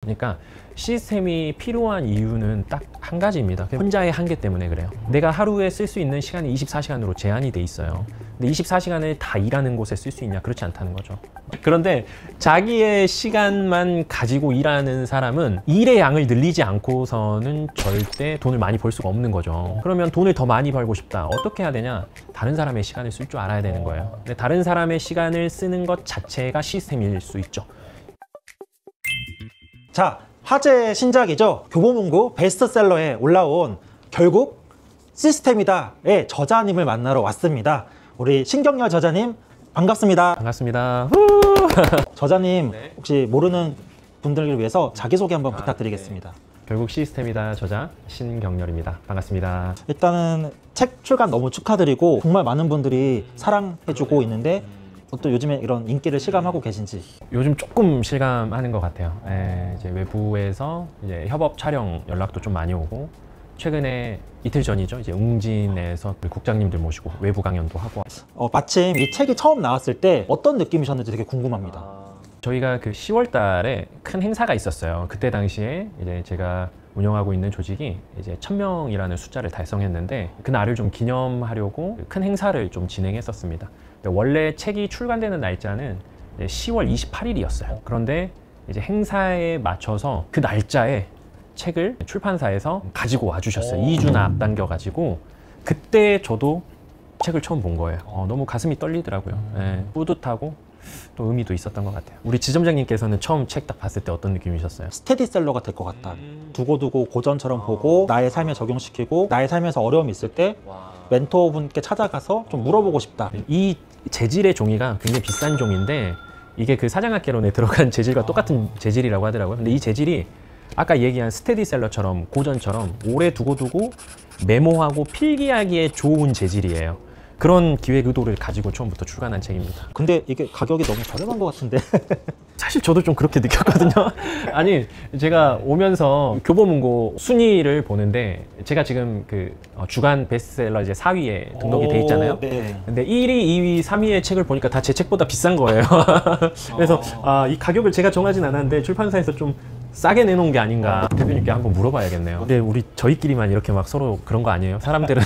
그러니까 시스템이 필요한 이유는 딱 한 가지입니다. 혼자의 한계 때문에 그래요. 내가 하루에 쓸 수 있는 시간이 24시간으로 제한이 돼 있어요. 근데 24시간을 다 일하는 곳에 쓸 수 있냐? 그렇지 않다는 거죠. 그런데 자기의 시간만 가지고 일하는 사람은 일의 양을 늘리지 않고서는 절대 돈을 많이 벌 수가 없는 거죠. 그러면 돈을 더 많이 벌고 싶다. 어떻게 해야 되냐? 다른 사람의 시간을 쓸 줄 알아야 되는 거예요. 근데 다른 사람의 시간을 쓰는 것 자체가 시스템일 수 있죠. 자, 화제의 신작이죠. 교보문고 베스트셀러에 올라온 결국 시스템이다의 저자님을 만나러 왔습니다. 우리 신경열 저자님 반갑습니다. 반갑습니다. 저자님 혹시 모르는 분들을 위해서 자기소개 한번 부탁드리겠습니다. 결국 시스템이다 저자 신경열입니다. 반갑습니다. 일단은 책 출간 너무 축하드리고 정말 많은 분들이 사랑해주고 있는데 또 요즘에 이런 인기를 실감하고 계신지. 요즘 조금 실감하는 것 같아요. 이제 외부에서 이제 협업 촬영 연락도 좀 많이 오고, 최근에 이틀 전이죠. 이제 웅진에서 국장님들 모시고 외부 강연도 하고. 마침 이 책이 처음 나왔을 때 어떤 느낌이셨는지 되게 궁금합니다. 저희가 그 10월 달에 큰 행사가 있었어요. 그때 당시에 이제 제가 운영하고 있는 조직이 이제 1000명이라는 숫자를 달성했는데, 그날을 좀 기념하려고 큰 행사를 좀 진행했었습니다. 원래 책이 출간되는 날짜는 10월 28일이었어요. 그런데 이제 행사에 맞춰서 그 날짜에 책을 출판사에서 가지고 와주셨어요. 2주나 앞당겨 가지고. 그때 저도 책을 처음 본 거예요. 너무 가슴이 떨리더라고요. 뿌듯하고 또 의미도 있었던 것 같아요. 우리 지점장님께서는 처음 책 딱 봤을 때 어떤 느낌이셨어요? 스테디셀러가 될 것 같다. 두고두고 고전처럼 보고 나의 삶에 적용시키고 나의 삶에서 어려움이 있을 때 멘토분께 찾아가서 좀 물어보고 싶다. 이 재질의 종이가 굉장히 비싼 종인데, 이게 그 사장학개론에 들어간 재질과 똑같은 재질이라고 하더라고요. 근데 이 재질이 아까 얘기한 스테디셀러처럼 고전처럼 오래 두고두고 메모하고 필기하기에 좋은 재질이에요. 그런 기획 의도를 가지고 처음부터 출간한 책입니다. 근데 이게 가격이 너무 저렴한 것 같은데. 사실 저도 좀 그렇게 느꼈거든요. 아니, 제가 오면서 교보문고 순위를 보는데, 제가 지금 그 주간 베스트셀러 이제 4위에 등록이 돼 있잖아요. 네. 근데 1위, 2위, 3위의 책을 보니까 다 제 책보다 비싼 거예요. 그래서 이 가격을 제가 정하진 않았는데 출판사에서 좀 싸게 내놓은 게 아닌가. 대표님께 한번 물어봐야겠네요. 근데 우리 저희끼리만 이렇게 막 서로 그런 거 아니에요? 사람들은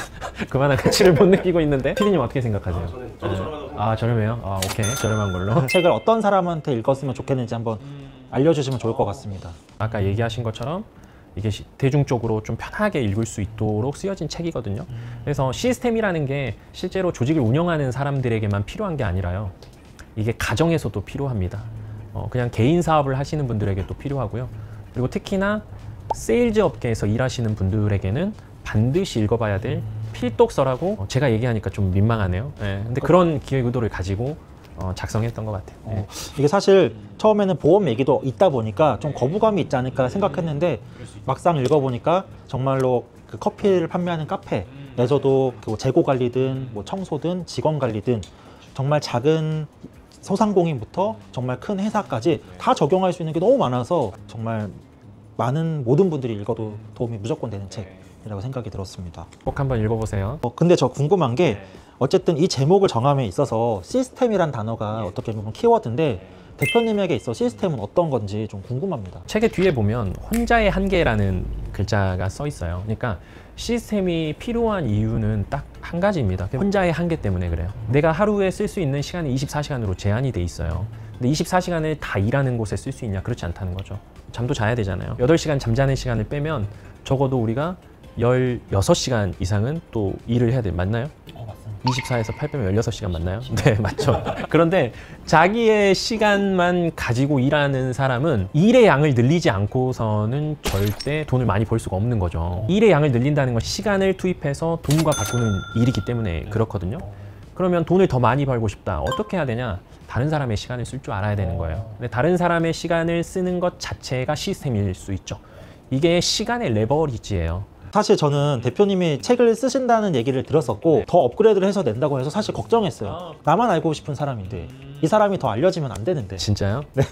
그만한 가치를 못 느끼고 있는데. 피디님 어떻게 생각하세요? 저는 저렴하다고. 저렴해요? 오케이, 저렴한 걸로. 책을 어떤 사람한테 읽었으면 좋겠는지 한번 알려주시면 좋을 것 같습니다. 아까 얘기하신 것처럼 이게 대중적으로 좀 편하게 읽을 수 있도록 쓰여진 책이거든요. 그래서 시스템이라는 게 실제로 조직을 운영하는 사람들에게만 필요한 게 아니라요, 이게 가정에서도 필요합니다. 그냥 개인 사업을 하시는 분들에게도 필요하고요. 그리고 특히나 세일즈 업계에서 일하시는 분들에게는 반드시 읽어봐야 될 필독서라고, 제가 얘기하니까 좀 민망하네요. 근데 그런 기획 의도를 가지고 작성했던 것 같아요. 이게 사실 처음에는 보험 얘기도 있다 보니까 좀 거부감이 있지 않을까 생각했는데 막상 읽어보니까 정말로 그 커피를 판매하는 카페에서도 그 재고 관리든 뭐 청소든 직원 관리든 정말 작은 소상공인부터 정말 큰 회사까지 다 적용할 수 있는 게 너무 많아서 정말 모든 분들이 읽어도 도움이 무조건 되는 책이라고 생각이 들었습니다. 꼭 한번 읽어보세요. 근데 저 궁금한 게 어쨌든 이 제목을 정함에 있어서 시스템이란 단어가 어떻게 보면 키워드인데 대표님에게 있어 시스템은 어떤 건지 좀 궁금합니다. 책의 뒤에 보면 혼자의 한계라는 글자가 써 있어요. 그러니까 시스템이 필요한 이유는 딱 한 가지입니다. 혼자의 한계 때문에 그래요. 내가 하루에 쓸 수 있는 시간이 24시간으로 제한이 돼 있어요. 근데 24시간을 다 일하는 곳에 쓸 수 있냐? 그렇지 않다는 거죠. 잠도 자야 되잖아요. 8시간 잠자는 시간을 빼면 적어도 우리가 16시간 이상은 또 일을 해야 돼. 맞나요? 맞습니다. 24에서 8 빼면 16시간 맞나요? 네, 맞죠. 그런데 자기의 시간만 가지고 일하는 사람은 일의 양을 늘리지 않고서는 절대 돈을 많이 벌 수가 없는 거죠. 일의 양을 늘린다는 건 시간을 투입해서 돈과 바꾸는 일이기 때문에 그렇거든요. 그러면 돈을 더 많이 벌고 싶다. 어떻게 해야 되냐? 다른 사람의 시간을 쓸 줄 알아야 되는 거예요. 근데 다른 사람의 시간을 쓰는 것 자체가 시스템일 수 있죠. 이게 시간의 레버리지예요. 사실 저는 대표님이 책을 쓰신다는 얘기를 들었었고 더 업그레이드를 해서 낸다고 해서 사실 걱정했어요. 나만 알고 싶은 사람인데 이 사람이 더 알려지면 안 되는데. 진짜요? 네.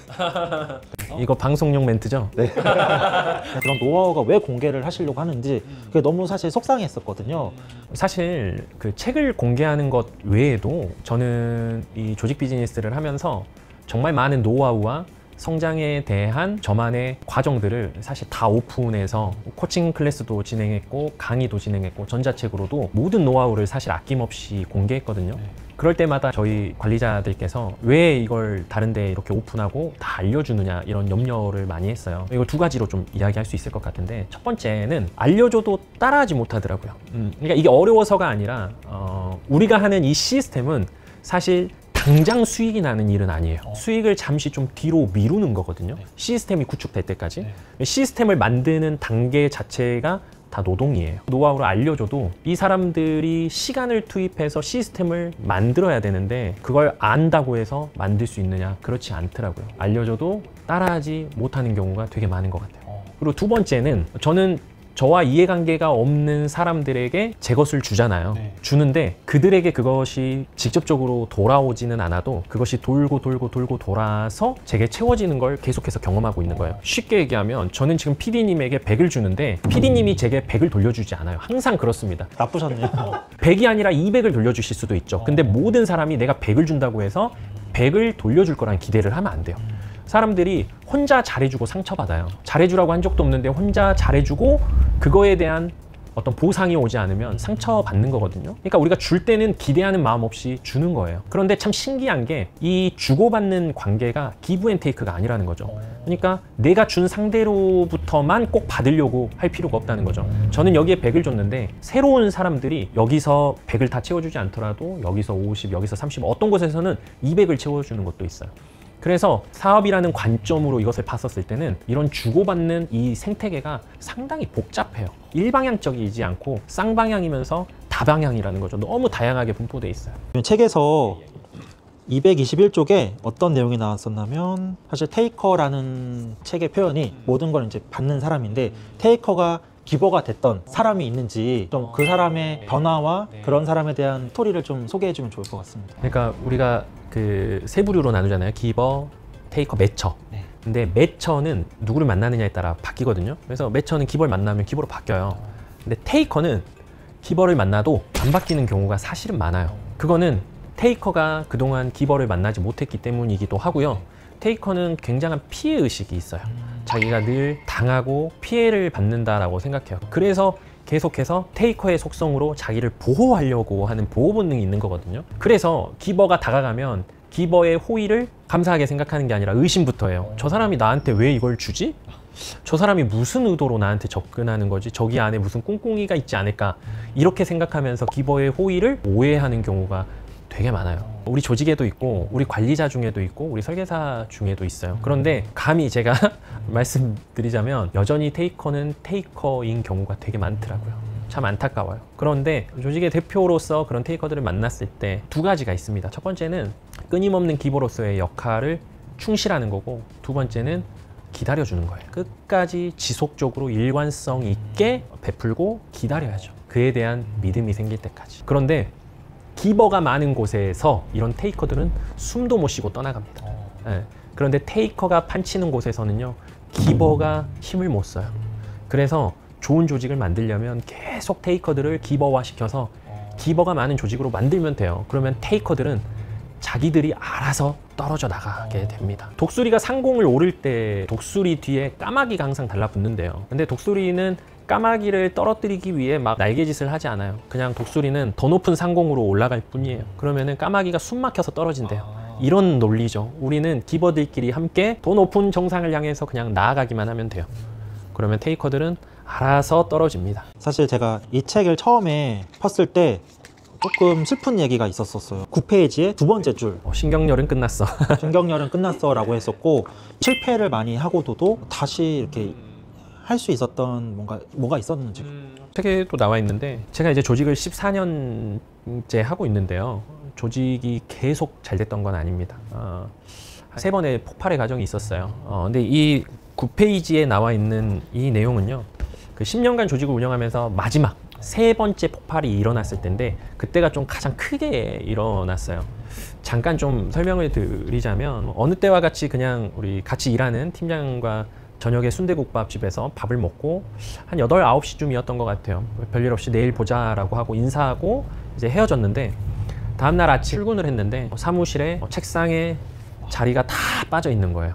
이거 방송용 멘트죠? 네. 그런 노하우가 왜 공개를 하시려고 하는지 그게 너무 사실 속상했었거든요. 사실 그 책을 공개하는 것 외에도 저는 이 조직 비즈니스를 하면서 정말 많은 노하우와 성장에 대한 저만의 과정들을 사실 다 오픈해서 코칭 클래스도 진행했고 강의도 진행했고 전자책으로도 모든 노하우를 사실 아낌없이 공개했거든요. 그럴 때마다 저희 관리자들께서 왜 이걸 다른데 이렇게 오픈하고 다 알려주느냐 이런 염려를 많이 했어요. 이걸 두 가지로 좀 이야기할 수 있을 것 같은데, 첫 번째는 알려줘도 따라하지 못하더라고요. 그러니까 이게 어려워서가 아니라 우리가 하는 이 시스템은 사실 당장 수익이 나는 일은 아니에요. 수익을 잠시 좀 뒤로 미루는 거거든요. 시스템이 구축될 때까지. 시스템을 만드는 단계 자체가 다 노동이에요. 노하우를 알려줘도 이 사람들이 시간을 투입해서 시스템을 만들어야 되는데 그걸 안다고 해서 만들 수 있느냐? 그렇지 않더라고요. 알려줘도 따라하지 못하는 경우가 되게 많은 것 같아요. 그리고 두 번째는, 저는 저와 이해관계가 없는 사람들에게 제 것을 주잖아요. 주는데 그들에게 그것이 직접적으로 돌아오지는 않아도 그것이 돌고 돌아서 제게 채워지는 걸 계속해서 경험하고 있는 거예요. 쉽게 얘기하면 저는 지금 PD님에게 100을 주는데 PD님이 제게 100을 돌려주지 않아요. 항상 그렇습니다. 나쁘셨네요. 100이 아니라 200을 돌려주실 수도 있죠. 근데 모든 사람이 내가 100을 준다고 해서 100을 돌려줄 거란 기대를 하면 안 돼요. 사람들이 혼자 잘해주고 상처받아요. 잘해주라고 한 적도 없는데 혼자 잘해주고 그거에 대한 어떤 보상이 오지 않으면 상처받는 거거든요. 그러니까 우리가 줄 때는 기대하는 마음 없이 주는 거예요. 그런데 참 신기한 게 이 주고받는 관계가 기브 앤 테이크가 아니라는 거죠. 그러니까 내가 준 상대로부터만 꼭 받으려고 할 필요가 없다는 거죠. 저는 여기에 100을 줬는데 새로운 사람들이 여기서 100을 다 채워주지 않더라도 여기서 50, 여기서 30, 어떤 곳에서는 200을 채워주는 것도 있어요. 그래서 사업이라는 관점으로 이것을 봤었을 때는 이런 주고받는 이 생태계가 상당히 복잡해요. 일방향적이지 않고 쌍방향이면서 다방향이라는 거죠. 너무 다양하게 분포되어 있어요. 책에서 221쪽에 어떤 내용이 나왔었냐면, 사실 테이커라는 책의 표현이 모든 걸 이제 받는 사람인데, 테이커가 기버가 됐던 사람이 있는지 좀 그 사람의 변화와 그런 사람에 대한 스토리를 좀 소개해 주면 좋을 것 같습니다. 그러니까 우리가 그 세 부류로 나누잖아요. 기버, 테이커, 매처. 근데 매처는 누구를 만나느냐에 따라 바뀌거든요. 그래서 매처는 기버를 만나면 기버로 바뀌어요. 근데 테이커는 기버를 만나도 안 바뀌는 경우가 사실은 많아요. 그거는 테이커가 그동안 기버를 만나지 못했기 때문이기도 하고요. 테이커는 굉장한 피해 의식이 있어요. 자기가 늘 당하고 피해를 받는다라고 생각해요. 그래서 계속해서 테이커의 속성으로 자기를 보호하려고 하는 보호 본능이 있는 거거든요. 그래서 기버가 다가가면 기버의 호의를 감사하게 생각하는 게 아니라 의심부터 해요. 저 사람이 나한테 왜 이걸 주지? 저 사람이 무슨 의도로 나한테 접근하는 거지? 저기 안에 무슨 꿍꿍이가 있지 않을까? 이렇게 생각하면서 기버의 호의를 오해하는 경우가 되게 많아요. 우리 조직에도 있고 우리 관리자 중에도 있고 우리 설계사 중에도 있어요. 그런데 감히 제가 말씀드리자면 여전히 테이커는 테이커인 경우가 되게 많더라고요. 참 안타까워요. 그런데 조직의 대표로서 그런 테이커들을 만났을 때 두 가지가 있습니다. 첫 번째는 끊임없는 기버로서의 역할을 충실하는 거고, 두 번째는 기다려주는 거예요. 끝까지 지속적으로 일관성 있게 베풀고 기다려야죠. 그에 대한 믿음이 생길 때까지. 그런데 기버가 많은 곳에서 이런 테이커들은 숨도 못 쉬고 떠나갑니다. 그런데 테이커가 판치는 곳에서는요, 기버가 힘을 못 써요. 그래서 좋은 조직을 만들려면 계속 테이커들을 기버화시켜서 기버가 많은 조직으로 만들면 돼요. 그러면 테이커들은 자기들이 알아서 떨어져 나가게 됩니다. 독수리가 상공을 오를 때 독수리 뒤에 까마귀가 항상 달라붙는데요. 근데 독수리는 까마귀를 떨어뜨리기 위해 막 날개짓을 하지 않아요. 그냥 독수리는 더 높은 상공으로 올라갈 뿐이에요. 그러면은 까마귀가 숨 막혀서 떨어진대요. 이런 논리죠. 우리는 기버들끼리 함께 더 높은 정상을 향해서 그냥 나아가기만 하면 돼요. 그러면 테이커들은 알아서 떨어집니다. 사실 제가 이 책을 처음에 폈을 때 조금 슬픈 얘기가 있었어요. 9페이지의 두 번째 줄. 신경열은 끝났어. 신경열은 끝났어 라고 했었고, 실패를 많이 하고도 다시 이렇게 할 수 있었던 뭐가 있었는지. 책에도 나와 있는데, 제가 이제 조직을 14년째 하고 있는데요. 조직이 계속 잘 됐던 건 아닙니다. 3번의 폭발의 과정이 있었어요. 근데 이 9페이지에 나와 있는 이 내용은요, 그 10년간 조직을 운영하면서 마지막 3번째 폭발이 일어났을 때인데, 그때가 좀 가장 크게 일어났어요. 잠깐 좀 설명을 드리자면, 어느 때와 같이 그냥 우리 같이 일하는 팀장과 저녁에 순대국밥집에서 밥을 먹고 한 8, 9시쯤이었던 것 같아요. 별일 없이 내일 보자라고 하고 인사하고 이제 헤어졌는데, 다음날 아침 출근을 했는데 사무실에 책상에 자리가 다 빠져 있는 거예요.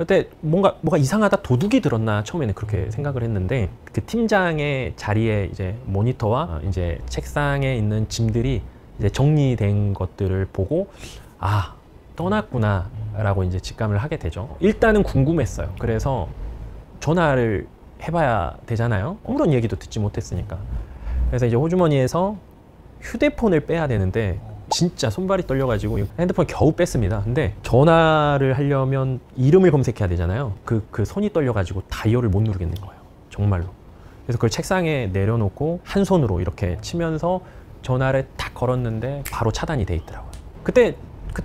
그때 뭐가 이상하다, 도둑이 들었나 처음에는 그렇게 생각을 했는데 그 팀장의 자리에 이제 모니터와 이제 책상에 있는 짐들이 이제 정리된 것들을 보고 아, 떠났구나라고 이제 직감을 하게 되죠. 일단은 궁금했어요. 그래서 전화를 해봐야 되잖아요. 아무런 얘기도 듣지 못했으니까. 그래서 이제 호주머니에서 휴대폰을 빼야 되는데 진짜 손발이 떨려가지고 핸드폰 겨우 뺐습니다. 근데 전화를 하려면 이름을 검색해야 되잖아요. 그 손이 떨려가지고 다이얼을 못 누르겠는 거예요. 정말로. 그래서 그걸 책상에 내려놓고 한 손으로 이렇게 치면서 전화를 딱 걸었는데 바로 차단이 돼 있더라고요. 그때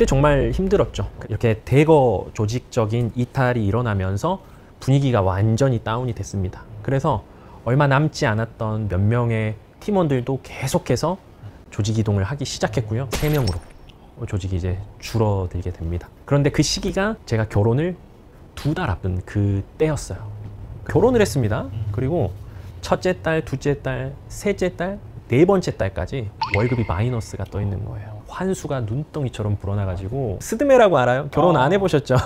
정말 힘들었죠. 이렇게 대거 조직적인 이탈이 일어나면서 분위기가 완전히 다운이 됐습니다. 그래서 얼마 남지 않았던 몇 명의 팀원들도 계속해서 조직 이동을 하기 시작했고요. 3명으로 조직이 이제 줄어들게 됩니다. 그런데 그 시기가 제가 결혼을 2달 앞둔 그 때였어요. 결혼을 했습니다. 그리고 첫째 딸, 둘째 딸, 셋째 딸, 네 번째 딸까지 월급이 마이너스가 떠 있는 거예요. 환수가 눈덩이처럼 불어나가지고 스드메라고 알아요? 결혼 안 해보셨죠?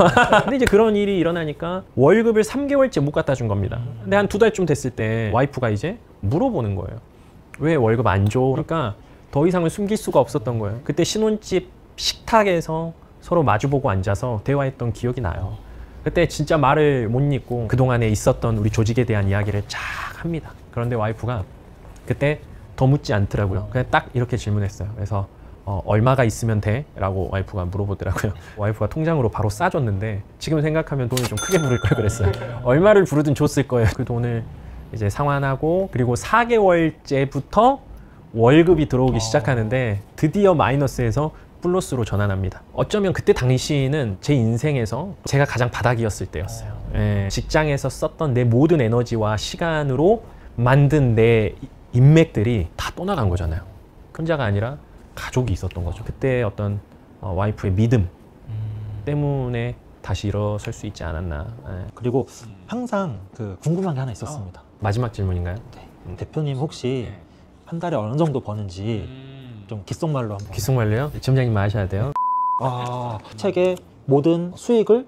근데 이제 그런 일이 일어나니까 월급을 3개월째 못 갖다 준 겁니다. 근데 한 2달쯤 됐을 때 와이프가 이제 물어보는 거예요. 왜 월급 안 줘? 그러니까 더 이상은 숨길 수가 없었던 거예요. 그때 신혼집 식탁에서 서로 마주보고 앉아서 대화했던 기억이 나요. 그때 진짜 말을 못 잇고 그동안에 있었던 우리 조직에 대한 이야기를 쫙 합니다. 그런데 와이프가 그때 더 묻지 않더라고요. 그냥 딱 이렇게 질문했어요. 그래서 얼마가 있으면 돼? 라고 와이프가 물어보더라고요. 와이프가 통장으로 바로 싸줬는데 지금 생각하면 돈을 좀 크게 부를 걸 그랬어요. 얼마를 부르든 줬을 거예요. 그 돈을 이제 상환하고 그리고 4개월째부터 월급이 들어오기 시작하는데 드디어 마이너스에서 플러스로 전환합니다. 어쩌면 그때 당시는 제 인생에서 제가 가장 바닥이었을 때였어요. 예, 직장에서 썼던 내 모든 에너지와 시간으로 만든 내 인맥들이 다 떠나간 거잖아요. 혼자가 아니라 가족이 있었던 거죠. 그때 어떤 와이프의 믿음 때문에 다시 일어설 수 있지 않았나. 예. 그리고 항상 그 궁금한 게 하나 있었습니다. 마지막 질문인가요? 네. 대표님 혹시 한 달에 어느 정도 버는지 좀 귓속말로 한번. 귓속말로요? 지점장님 하셔야 돼요. 책의 모든 수익을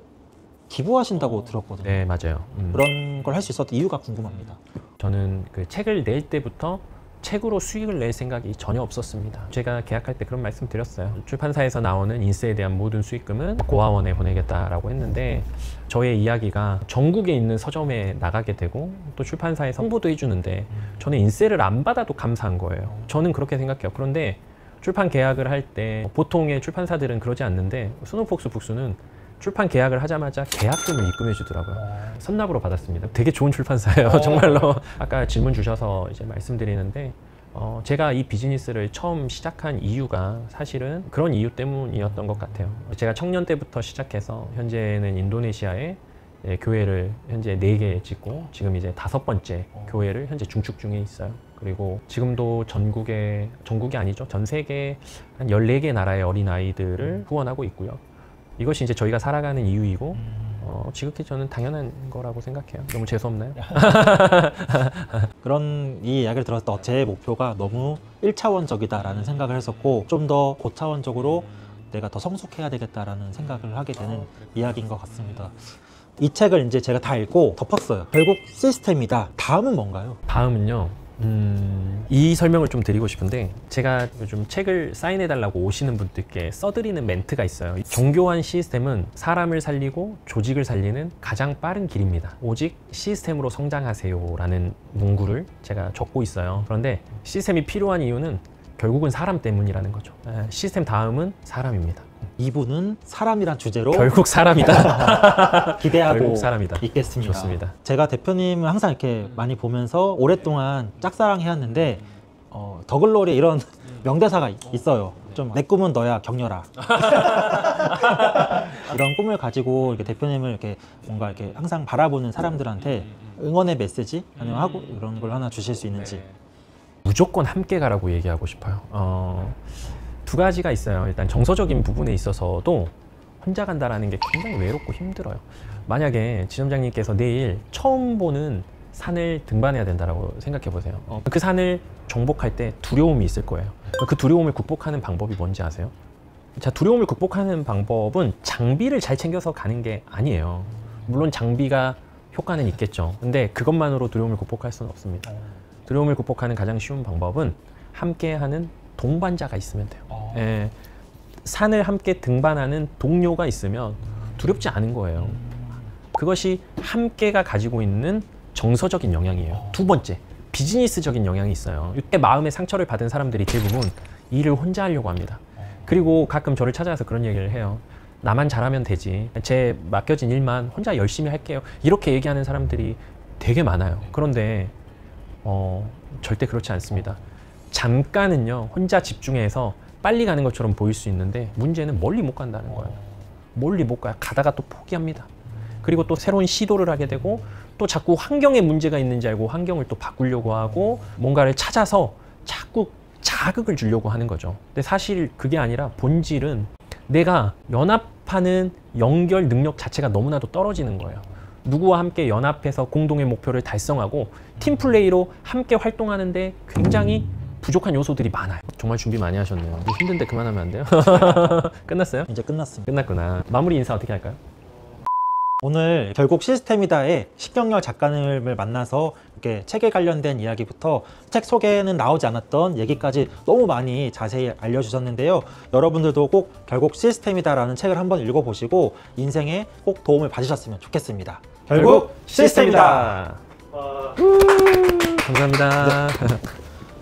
기부하신다고 들었거든요. 네, 맞아요. 그런 걸 할 수 있었던 이유가 궁금합니다. 저는 그 책을 낼 때부터 책으로 수익을 낼 생각이 전혀 없었습니다. 제가 계약할 때 그런 말씀 드렸어요. 출판사에서 나오는 인쇄에 대한 모든 수익금은 고아원에 보내겠다라고 했는데 저의 이야기가 전국에 있는 서점에 나가게 되고 또 출판사에서 홍보도 해주는데 저는 인쇄를 안 받아도 감사한 거예요. 저는 그렇게 생각해요. 그런데 출판 계약을 할 때 보통의 출판사들은 그러지 않는데 스노폭스 북스는 출판 계약을 하자마자 계약금을 입금해 주더라고요. 선납으로 받았습니다. 되게 좋은 출판사예요. 정말로. 아까 질문 주셔서 이제 말씀드리는데 제가 이 비즈니스를 처음 시작한 이유가 사실은 그런 이유 때문이었던 것 같아요. 제가 청년 때부터 시작해서 현재는 인도네시아에 교회를 현재 4개 짓고 지금 이제 5번째 교회를 현재 중축 중에 있어요. 그리고 지금도 전국이 아니죠. 전 세계 한 14개 나라의 어린아이들을 후원하고 있고요. 이것이 이제 저희가 살아가는 이유이고 지극히 저는 당연한 거라고 생각해요. 너무 재수없나요? 그런 이 이야기를 들었을 때 제 목표가 너무 1차원적이다라는 생각을 했었고 좀 더 고차원적으로 내가 더 성숙해야 되겠다라는 생각을 하게 되는 이야기인 것 같습니다. 이 책을 이제 제가 다 읽고 덮었어요. 결국 시스템이다. 다음은 뭔가요? 다음은요. 이 설명을 좀 드리고 싶은데 제가 요즘 책을 사인해달라고 오시는 분들께 써드리는 멘트가 있어요. 정교한 시스템은 사람을 살리고 조직을 살리는 가장 빠른 길입니다. 오직 시스템으로 성장하세요 라는 문구를 제가 적고 있어요. 그런데 시스템이 필요한 이유는 결국은 사람 때문이라는 거죠. 시스템 다음은 사람입니다. 이분은 사람이란 주제로 결국 사람이다. 기대하고 결국 사람이다. 있겠습니다. 좋습니다. 제가 대표님을 항상 이렇게 많이 보면서 오랫동안 짝사랑해왔는데 더글로리에 이런 명대사가 있어요. 좀 내 꿈은 너야 격려라. 이런 꿈을 가지고 이렇게 대표님을 이렇게 뭔가 이렇게 항상 바라보는 사람들한테 응원의 메시지 아니면 하고 이런 걸 하나 주실 수 있는지. 무조건 함께 가라고 얘기하고 싶어요. 두 가지가 있어요. 일단 정서적인 부분에 있어서도 혼자 간다라는 게 굉장히 외롭고 힘들어요. 만약에 지점장님께서 내일 처음 보는 산을 등반해야 된다고 생각해 보세요. 그 산을 정복할 때 두려움이 있을 거예요. 그 두려움을 극복하는 방법이 뭔지 아세요? 자, 두려움을 극복하는 방법은 장비를 잘 챙겨서 가는 게 아니에요. 물론 장비가 효과는 있겠죠. 근데 그것만으로 두려움을 극복할 수는 없습니다. 두려움을 극복하는 가장 쉬운 방법은 함께하는 동반자가 있으면 돼요. 예, 산을 함께 등반하는 동료가 있으면 두렵지 않은 거예요. 그것이 함께가 가지고 있는 정서적인 영향이에요. 두 번째, 비즈니스적인 영향이 있어요. 이때 마음의 상처를 받은 사람들이 대부분 일을 혼자 하려고 합니다. 그리고 가끔 저를 찾아와서 그런 얘기를 해요. 나만 잘하면 되지. 제 맡겨진 일만 혼자 열심히 할게요. 이렇게 얘기하는 사람들이 되게 많아요. 그런데 절대 그렇지 않습니다. 잠깐은요, 혼자 집중해서 빨리 가는 것처럼 보일 수 있는데 문제는 멀리 못 간다는 거예요. 멀리 못 가요. 가다가 또 포기합니다. 그리고 또 새로운 시도를 하게 되고 또 자꾸 환경에 문제가 있는지 알고 환경을 또 바꾸려고 하고 뭔가를 찾아서 자꾸 자극을 주려고 하는 거죠. 근데 사실 그게 아니라 본질은 내가 연합하는 연결 능력 자체가 너무나도 떨어지는 거예요. 누구와 함께 연합해서 공동의 목표를 달성하고 팀플레이로 함께 활동하는데 굉장히 부족한 요소들이 많아요. 정말 준비 많이 하셨네요. 힘든데 그만하면 안 돼요? 끝났어요? 이제 끝났습니다. 끝났구나. 마무리 인사 어떻게 할까요? 오늘 결국 시스템이다의 식경열 작가님을 만나서 이렇게 책에 관련된 이야기부터 책 소개에는 나오지 않았던 얘기까지 너무 많이 자세히 알려주셨는데요. 여러분들도 꼭 결국 시스템이다라는 책을 한번 읽어보시고 인생에 꼭 도움을 받으셨으면 좋겠습니다. 결국 시스템이다. 감사합니다.